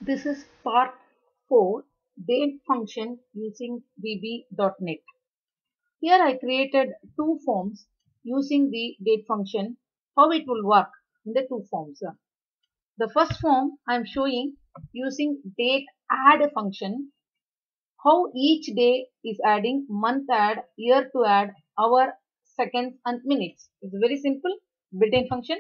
This is part 4, date function using VB.NET. Here I created two forms using the date function, how it will work in the two forms. The first form I am showing using date add function, how each day is adding month add, year to add, hour, seconds and minutes. It's very simple built-in function.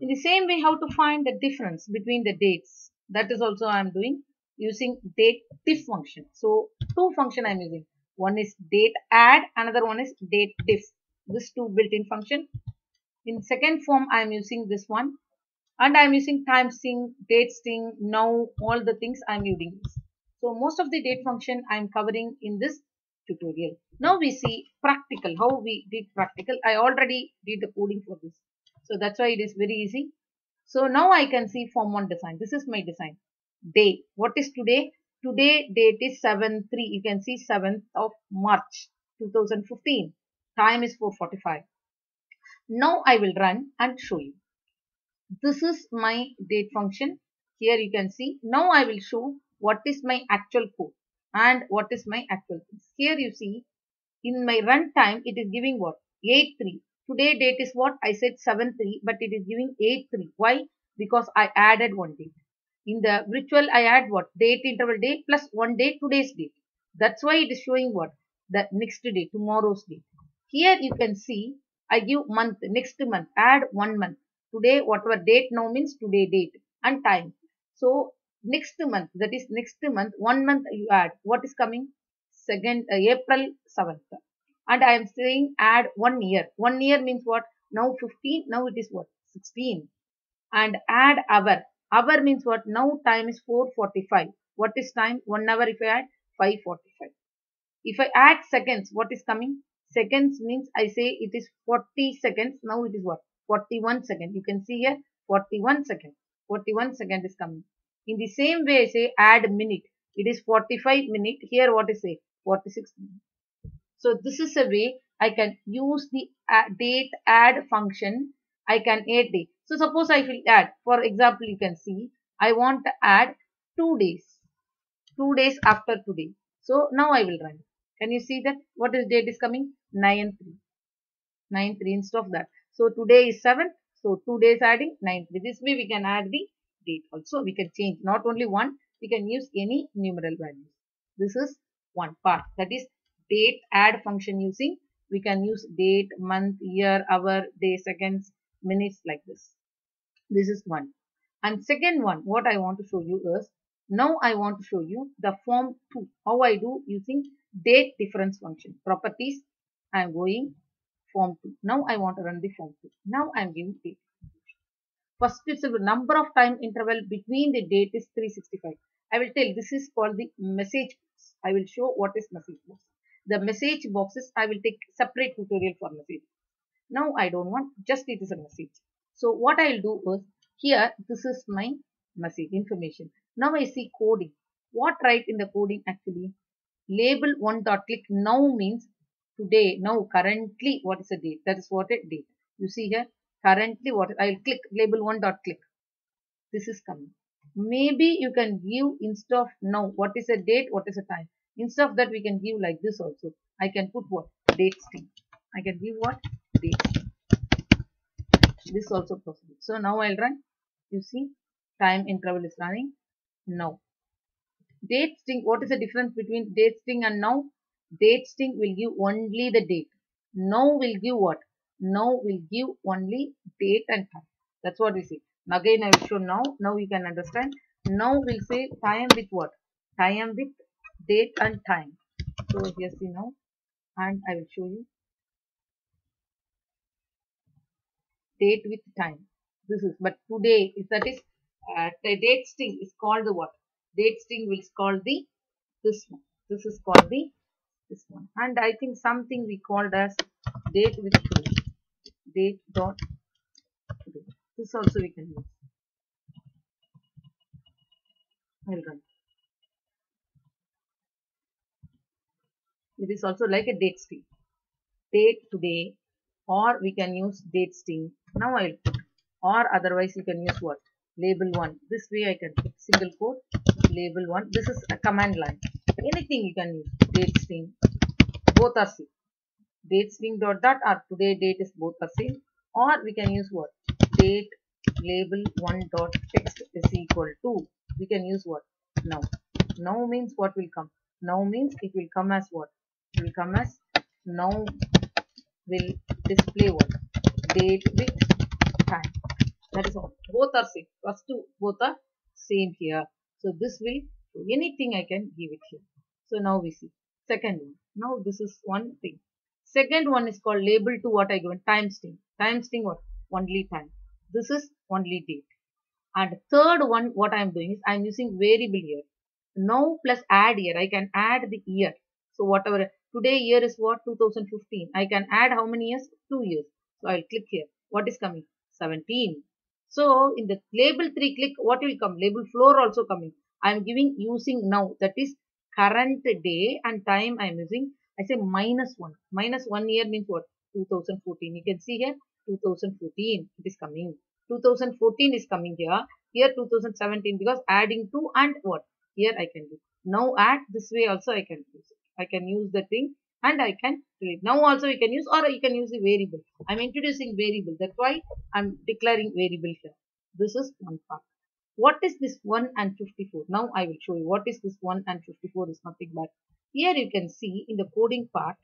In the same way, how to find the difference between the dates. That is also I am doing using date diff function. So two function I am using. One is date add, another one is date diff. This two built-in function. In second form, I am using this one, and I am using time string, date string, now, all the things I am using this. So most of the date function I am covering in this tutorial. Now we see practical, how we did practical. I already did the coding for this. So that's why it is very easy. So now I can see form 1 design. This is my design. Day. What is today? Today date is 7/3. You can see 7th of March 2015. Time is 4:45. Now I will run and show you. This is my date function. Here you can see. Now I will show what is my actual code and what is my actual things. Here you see in my run time it is giving what? 8/3. Today date is what? I said 7/3, but it is giving 8/3. Why? Because I added one date. In the virtual I add what? Date interval day plus one day, today's date. That's why it is showing what? The next day, tomorrow's date. Here you can see I give month, next month, add 1 month. Today whatever date now means today date and time. So next month, that is next month, 1 month you add. What is coming? April 7th. And I am saying add 1 year. 1 year means what? Now 15, now it is what? 16. And add hour. Hour means what? Now time is 4:45. What is time? 1 hour if I add 5:45. If I add seconds, what is coming? Seconds means I say it is 40 seconds. Now it is what? 41 seconds. You can see here 41 seconds. 41 seconds is coming. In the same way I say add minute. It is 45 minute. Here what is say? 46 minutes. So this is a way I can use the date add function. I can add date. So suppose I will add, for example, you can see I want to add 2 days. 2 days after today. So now I will run. Can you see that? What is date is coming? 9/3. 9/3 instead of that. So today is 7th. So 2 days adding 9/3. This way we can add the date also. We can change not only one, we can use any numeral values. This is one part. That is date add function using. We can use date, month, year, hour, day, seconds, minutes like this. This is one. And second one, what I want to show you is, now I want to show you the form 2. How I do using date difference function. Properties, I am going form 2. Now I want to run the form 2. Now I am giving date. First is the number of time interval between the date is 365. I will tell this is called the message box. I will show what is message box. The message boxes I will take separate tutorial for message. Now I don't want, just it is a message. So what I will do is, here this is my message information. Now I see coding. What write in the coding actually? Label one dot click now means today, now currently what is the date? That is what a date. You see here currently what I will click label one dot click. This is coming. Maybe you can give instead of now what is a date, what is a time. Instead of that we can give like this also. I can put what? Date string. I can give what? Date. This also possible. So now I'll run. You see time interval is running now. Date string, what is the difference between date string and now? Date string will give only the date. Now will give what? Now will give only date and time. That's what we see. Again I will show now. Now you can understand. Now we'll say time with what? Time with date and time. So here see now. And I will show you. Date with time. This is, but today is, that is the date string is called the what? Date string will call the this one. This is called the this one. And I think something we called as date with today. Date dot today. This also we can use. I'll run. It is also like a date string. Date today, or we can use date string. Now I'll put, or otherwise you can use what? label 1. This way I can put single quote, label 1. This is a command line. Anything you can use. Date string. Both are same. Date string dot dot or today date is both are same. Or we can use what? Date label 1 dot text is equal to. We can use what? Now. Now means what will come? Now means it will come as what? It will come as now will display what? Date with time. That is all. Both are same. First two both are same here. So this will anything I can give it here. So now we see second one. Now this is one thing. Second one is called label to what I given time string. Time string what? Only time. This is only date. And third one what I am doing is I am using variable here. Now plus add here. I can add the year. So whatever today year is what? 2015. I can add how many years? 2 years. So I will click here. What is coming? 17. So in the label 3 click what will come? Label 4 also coming. I am giving using now, that is current day and time I am using. I say -1. -1 year means what? 2014. You can see here 2014 it is coming. 2014 is coming here. Here 2017 because adding 2 and what? Here I can do. Now add this way also I can use it. I can use the thing and I can delete. Now also you can use or you can use the variable. I'm introducing variable. That's why I'm declaring variable here. This is one part. What is this 1 and 54? Now I will show you what is this 1 and 54 is nothing but here you can see in the coding part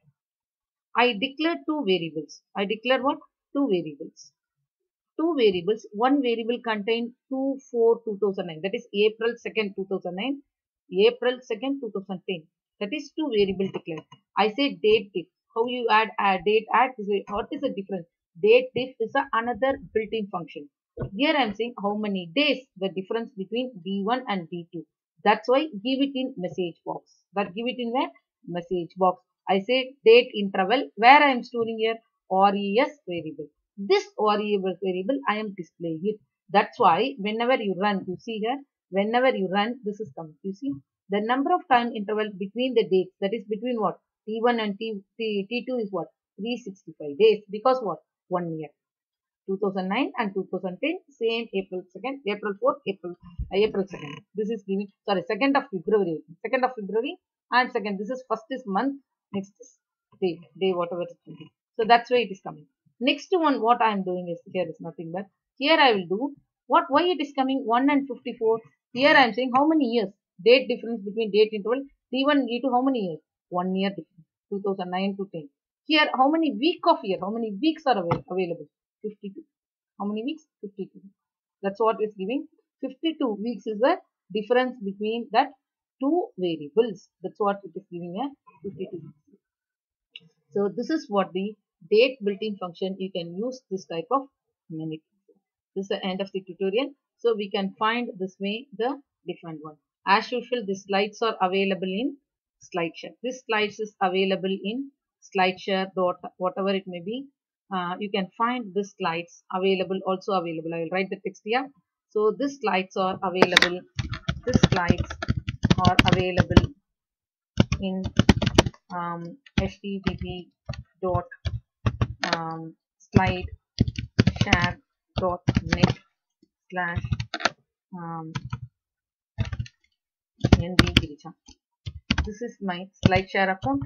I declare two variables. I declare what? Two variables. Two variables. One variable contain 2/4/2009. That is April 2nd 2009. April 2nd 2010. That is two variable declared. I say date diff. How you add date add this way. What is the difference? Date diff is another built-in function. Here I am saying how many days, the difference between D1 and D2. That's why give it in message box. But give it in the message box. I say date interval where I am storing here res variable. This variable I am displaying it. That's why whenever you run, you see here, whenever you run, this is coming. You see the number of time interval between the dates, that is between what? T1 and T2 is what? 365 days because what? 1 year. 2009 and 2010 same April 2nd, April 4th, April 2nd. This is giving, sorry, 2nd of February. 2nd of February and 2nd. This is first is month, next is day whatever it will be. So that's why it is coming. Next one what I am doing is here is nothing but here I will do what, why it is coming 1 and 54. Here I am saying how many years, date difference between date interval D1 D2 how many years? 1 year difference, 2009 to 10. Here how many week of year, how many weeks are available? 52. How many weeks? 52. That's what is giving. 52 weeks is the difference between that two variables. That's what it is giving a 52 weeks. So this is what the date built-in function. You can use this type of many. This is the end of the tutorial. So we can find this way the different one. As usual, the slides are available in SlideShare. This slides is available in SlideShare dot whatever it may be. You can find the slides available, also available. I will write the text here. So these slides are available. These slides are available in http dot slideshare.net slash NB Girija. This is my SlideShare account.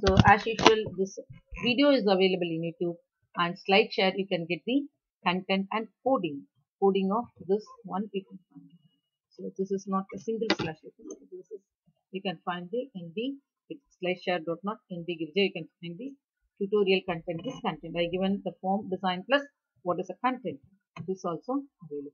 So as usual, this video is available in YouTube and SlideShare. You can get the content and coding of this one. You can find it. So this is not a single slash. This is, you can find the NB SlideShare.net NB Girija. You can find the tutorial content. This content I given the form design plus what is the content. This also available.